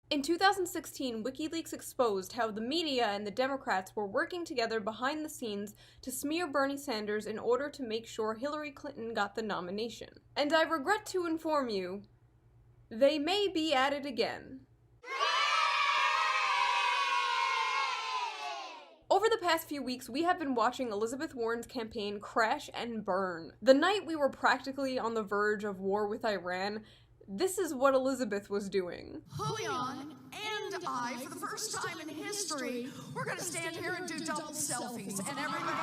In 2016, WikiLeaks exposed how the media and the Democrats were working together behind the scenes to smear Bernie Sanders in order to make sure Hillary Clinton got the nomination. And I regret to inform you, they may be at it again. Over the past few weeks, we have been watching Elizabeth Warren's campaign crash and burn. The night we were practically on the verge of war with Iran, this is what Elizabeth was doing. Shoe0nHead and I, for the first time in history, we're gonna stand here and do double selfies, and everybody's...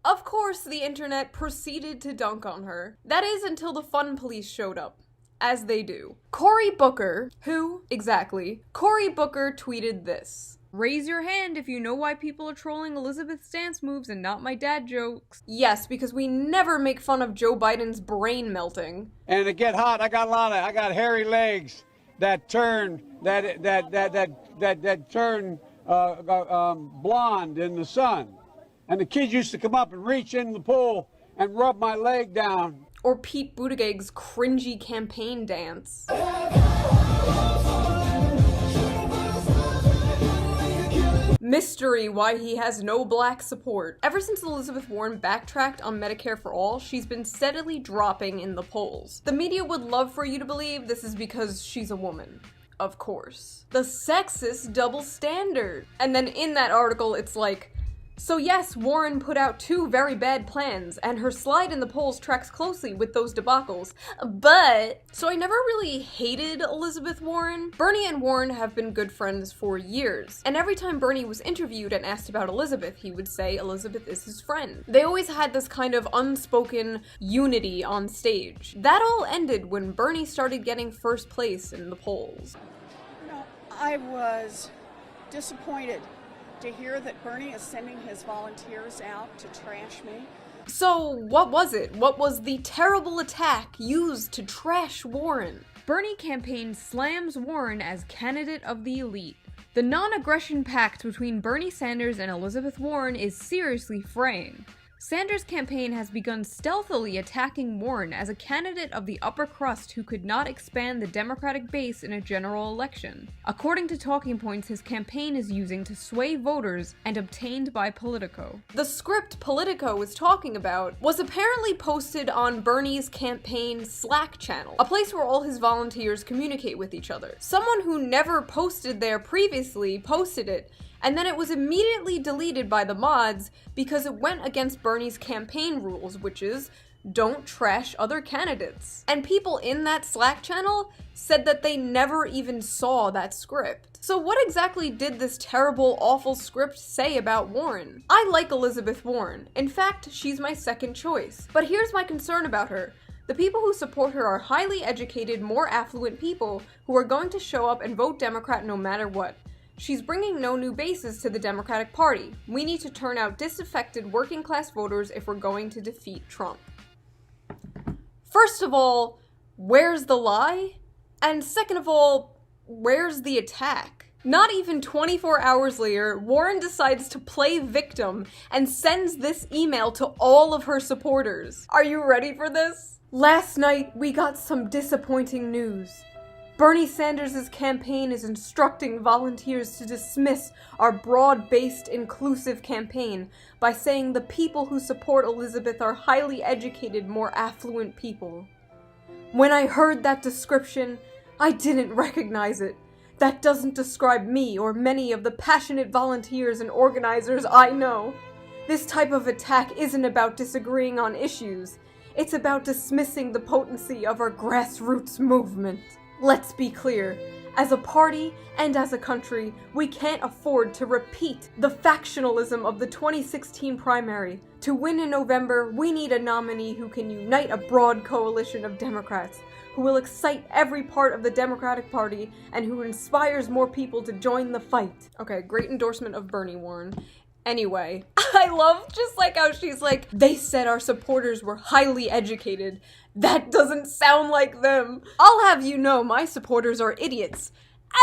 Of course, the internet proceeded to dunk on her. That is until the fun police showed up. As they do. Cory Booker, who, exactly, Cory Booker tweeted this. Raise your hand if you know why people are trolling Elizabeth's dance moves and not my dad jokes. Yes, because we never make fun of Joe Biden's brain melting. And to get hot, I got hairy legs that turn turn blonde in the sun. And the kids used to come up and reach in the pool and rub my leg down. Or Pete Buttigieg's cringy campaign dance. Mystery why he has no black support. Ever since Elizabeth Warren backtracked on Medicare for All, she's been steadily dropping in the polls. The media would love for you to believe this is because she's a woman. Of course. The sexist double standard. And then in that article, it's like, so yes, Warren put out 2 very bad plans, and her slide in the polls tracks closely with those debacles, but... So I never really hated Elizabeth Warren. Bernie and Warren have been good friends for years, and every time Bernie was interviewed and asked about Elizabeth, he would say Elizabeth is his friend. They always had this kind of unspoken unity on stage. That all ended when Bernie started getting first place in the polls. You know, I was disappointed to hear that Bernie is sending his volunteers out to trash me. So what was it? What was the terrible attack used to trash Warren? Bernie campaign slams Warren as candidate of the elite. The non-aggression pact between Bernie Sanders and Elizabeth Warren is seriously fraying. Sanders' campaign has begun stealthily attacking Warren as a candidate of the upper crust who could not expand the Democratic base in a general election. According to talking points his campaign is using to sway voters and obtained by Politico. The script Politico was talking about was apparently posted on Bernie's campaign Slack channel, a place where all his volunteers communicate with each other. Someone who never posted there previously posted it, and then it was immediately deleted by the mods because it went against Bernie's campaign rules, which is, don't trash other candidates. And people in that Slack channel said that they never even saw that script. So what exactly did this terrible, awful script say about Warren? I like Elizabeth Warren. In fact, she's my second choice. But here's my concern about her. The people who support her are highly educated, more affluent people who are going to show up and vote Democrat no matter what. She's bringing no new bases to the Democratic Party. We need to turn out disaffected working-class voters if we're going to defeat Trump. First of all, where's the lie? And second of all, where's the attack? Not even 24 hours later, Warren decides to play victim and sends this email to all of her supporters. Are you ready for this? Last night, we got some disappointing news. Bernie Sanders' campaign is instructing volunteers to dismiss our broad-based, inclusive campaign by saying the people who support Elizabeth are highly educated, more affluent people. When I heard that description, I didn't recognize it. That doesn't describe me or many of the passionate volunteers and organizers I know. This type of attack isn't about disagreeing on issues. It's about dismissing the potency of our grassroots movement. Let's be clear, as a party and as a country, we can't afford to repeat the factionalism of the 2016 primary. To win in November, we need a nominee who can unite a broad coalition of Democrats, who will excite every part of the Democratic Party, and who inspires more people to join the fight. Okay, great endorsement of Bernie Warren. Anyway, I love just like how she's like, they said our supporters were highly educated. That doesn't sound like them. I'll have you know my supporters are idiots.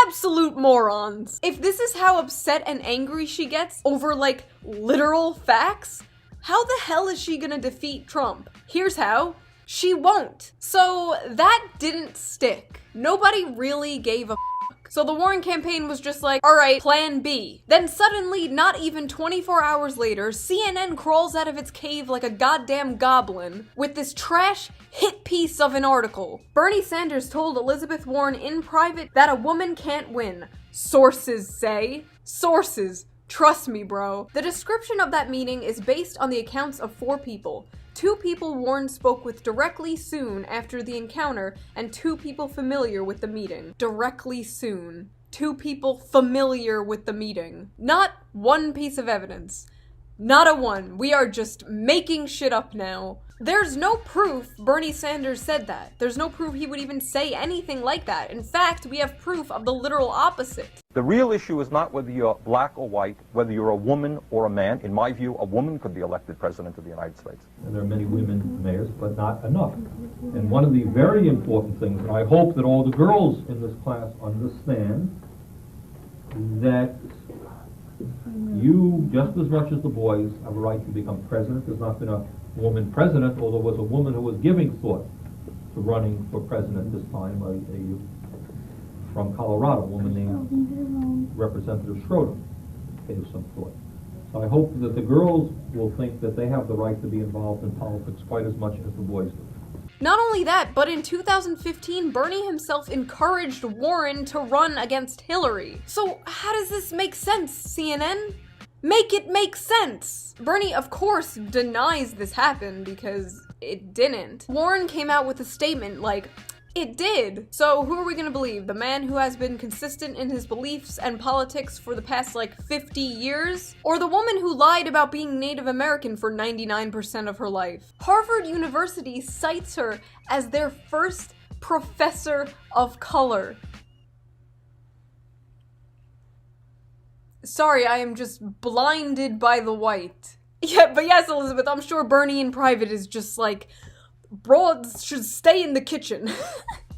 Absolute morons. If this is how upset and angry she gets over like literal facts, how the hell is she gonna defeat Trump? Here's how. She won't. So that didn't stick. Nobody really gave a fuck. So the Warren campaign was just like, alright, plan B. Then suddenly, not even 24 hours later, CNN crawls out of its cave like a goddamn goblin with this trash hit piece of an article. Bernie Sanders told Elizabeth Warren in private that a woman can't win. Sources say. Sources. Trust me, bro. The description of that meeting is based on the accounts of 4 people. 2 people Warren spoke with directly soon after the encounter, and 2 people familiar with the meeting. Directly soon. 2 people familiar with the meeting. Not one piece of evidence. Not a one. We are just making shit up now. There's no proof Bernie Sanders said that. There's no proof he would even say anything like that. In fact, we have proof of the literal opposite. The real issue is not whether you're black or white, whether you're a woman or a man. In my view, a woman could be elected president of the United States. And there are many women mayors, but not enough. And one of the very important things, and I hope that all the girls in this class understand, that you, just as much as the boys, have a right to become president. There's not been a woman president, although there was a woman who was giving thought to running for president this time, from Colorado, a woman named Representative Schroeder gave some thought. So I hope that the girls will think that they have the right to be involved in politics quite as much as the boys do. Not only that, but in 2015, Bernie himself encouraged Warren to run against Hillary. So how does this make sense, CNN? Make it make sense! Bernie, of course, denies this happened because it didn't. Warren came out with a statement like, it did! So who are we gonna believe? The man who has been consistent in his beliefs and politics for the past, 50 years? Or the woman who lied about being Native American for 99% of her life? Harvard University cites her as their first professor of color. Sorry, I am just blinded by the white. Yeah, but yes, Elizabeth, I'm sure Bernie in private is just like, broads should stay in the kitchen.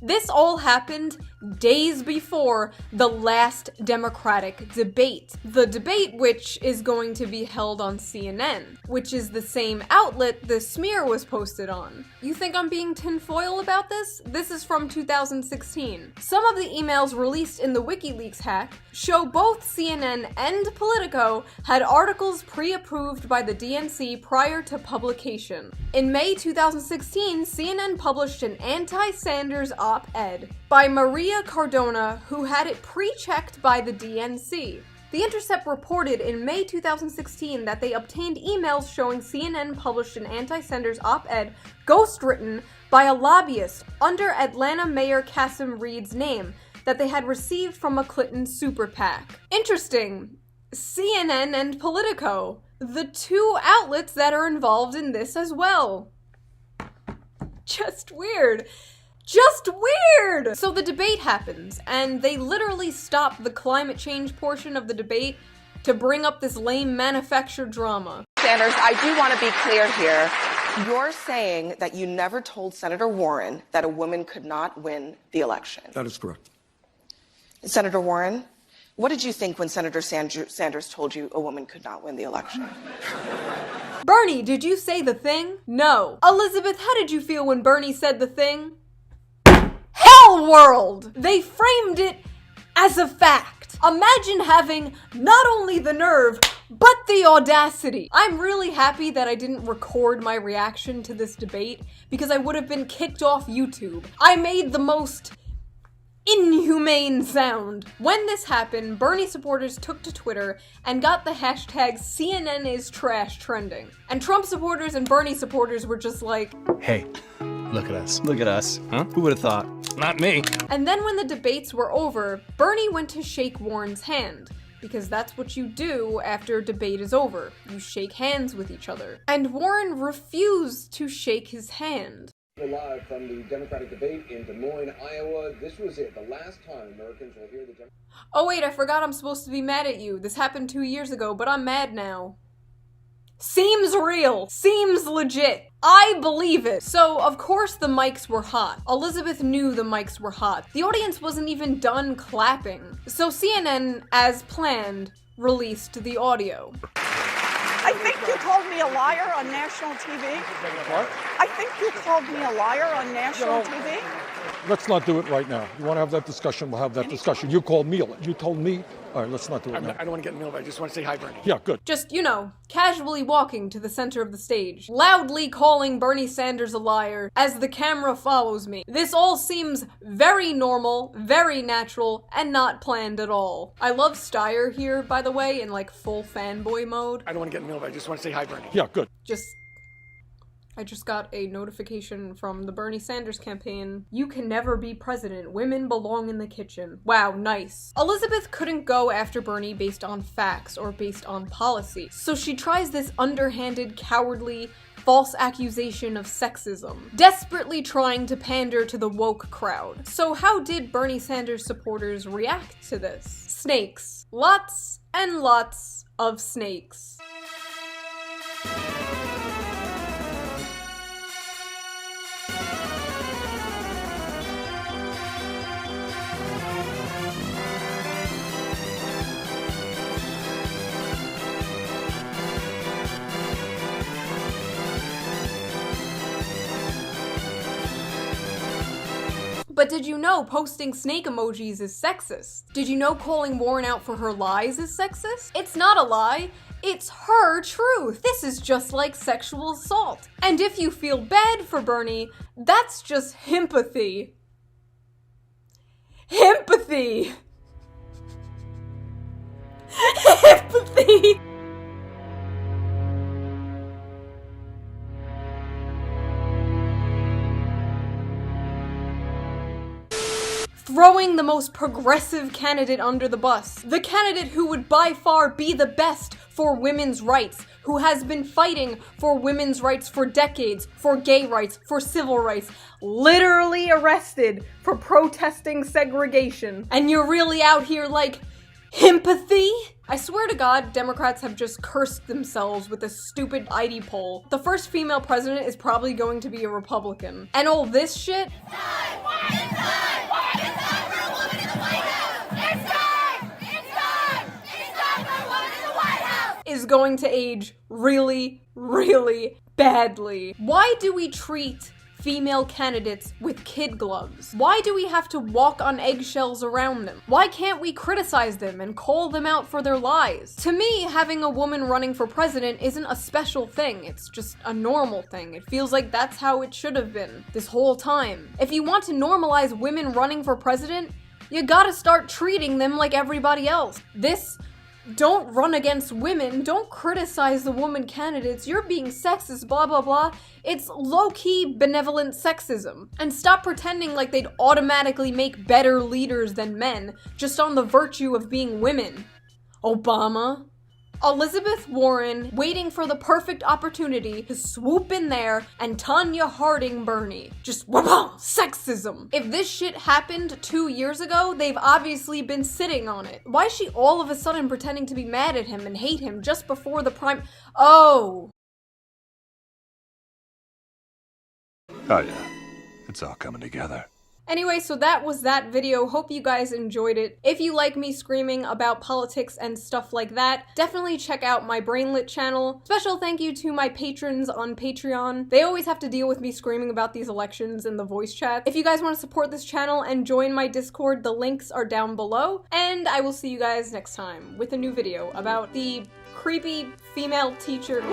This all happened days before the last Democratic debate. The debate which is going to be held on CNN, which is the same outlet the smear was posted on. You think I'm being tinfoil about this? This is from 2016. Some of the emails released in the WikiLeaks hack show both CNN and Politico had articles pre-approved by the DNC prior to publication. In May 2016, CNN published an anti-Sanders op-ed by Maria Cardona, who had it pre-checked by the DNC. The Intercept reported in May 2016 that they obtained emails showing CNN published an anti-Sanders op-ed ghostwritten by a lobbyist under Atlanta Mayor Kasim Reed's name that they had received from a Clinton super PAC. Interesting. CNN and Politico, the 2 outlets that are involved in this as well. Just weird. Just weird! So the debate happens, and they literally stop the climate change portion of the debate to bring up this lame manufactured drama. Sanders, I do want to be clear here. You're saying that you never told Senator Warren that a woman could not win the election. That is correct. Senator Warren, what did you think when Senator Sanders told you a woman could not win the election? Bernie, did you say the thing? No. Elizabeth, how did you feel when Bernie said the thing? Hell world! They framed it as a fact. Imagine having not only the nerve, but the audacity. I'm really happy that I didn't record my reaction to this debate because I would have been kicked off YouTube. I made the most inhumane sound. When this happened, Bernie supporters took to Twitter and got the hashtag CNNIsTrash trending. And Trump supporters and Bernie supporters were just like, hey, look at us. Look at us. Huh? Who would have thought? Not me. And then when the debates were over, Bernie went to shake Warren's hand. Because that's what you do after a debate is over. You shake hands with each other. And Warren refused to shake his hand. Live from the Democratic debate in Des Moines, Iowa. This was it. The last time Americans will hear the Oh wait, I forgot I'm supposed to be mad at you. This happened 2 years ago, but I'm mad now. Seems real. Seems legit. I believe it. So, of course the mics were hot. Elizabeth knew the mics were hot. The audience wasn't even done clapping. So CNN, as planned, released the audio. I think you called me a liar on national TV. What? I think you called me a liar on national TV. Let's not do it right now. You want to have that discussion, we'll have that discussion. You called me, you told me. All right, let's not do it now. I don't want to get in the middle of it. I just want to say hi, Bernie. Yeah, good. Just, you know, casually walking to the center of the stage, loudly calling Bernie Sanders a liar as the camera follows me. This all seems very normal, very natural, and not planned at all. I love Steyer here, by the way, in like full fanboy mode. I don't want to get in the middle of it. I just want to say hi, Bernie. Yeah, good. I just got a notification from the Bernie Sanders campaign. You can never be president. Women belong in the kitchen. Wow, nice. Elizabeth couldn't go after Bernie based on facts or based on policy. So she tries this underhanded, cowardly, false accusation of sexism, desperately trying to pander to the woke crowd. So how did Bernie Sanders supporters react to this? Snakes. Lots and lots of snakes. But did you know posting snake emojis is sexist? Did you know calling Warren out for her lies is sexist? It's not a lie, it's her truth. This is just like sexual assault. And if you feel bad for Bernie, that's just himpathy. Himpathy! Himpathy! Throwing the most progressive candidate under the bus. The candidate who would by far be the best for women's rights, who has been fighting for women's rights for decades, for gay rights, for civil rights, literally arrested for protesting segregation. And you're really out here like, himpathy? I swear to God, Democrats have just cursed themselves with this stupid ID poll. The first female president is probably going to be a Republican. And all this shit? Is going to age really, really badly. Why do we treat female candidates with kid gloves? Why do we have to walk on eggshells around them? Why can't we criticize them and call them out for their lies? To me, having a woman running for president isn't a special thing. It's just a normal thing. It feels like that's how it should have been this whole time. If you want to normalize women running for president, you gotta start treating them like everybody else. Don't run against women, don't criticize the woman candidates, you're being sexist, blah blah blah. It's low-key benevolent sexism. And stop pretending like they'd automatically make better leaders than men just on the virtue of being women. Obama. Elizabeth Warren waiting for the perfect opportunity to swoop in there and Tanya Harding Bernie. Just wah-wah, sexism. If this shit happened 2 years ago, they've obviously been sitting on it. Why is she all of a sudden pretending to be mad at him and hate him just before the Oh, yeah. It's all coming together. Anyway, so that was that video. Hope you guys enjoyed it. If you like me screaming about politics and stuff like that, definitely check out my Brainlit channel. Special thank you to my patrons on Patreon. They always have to deal with me screaming about these elections in the voice chat. If you guys want to support this channel and join my Discord, the links are down below. And I will see you guys next time with a new video about the creepy female teacher.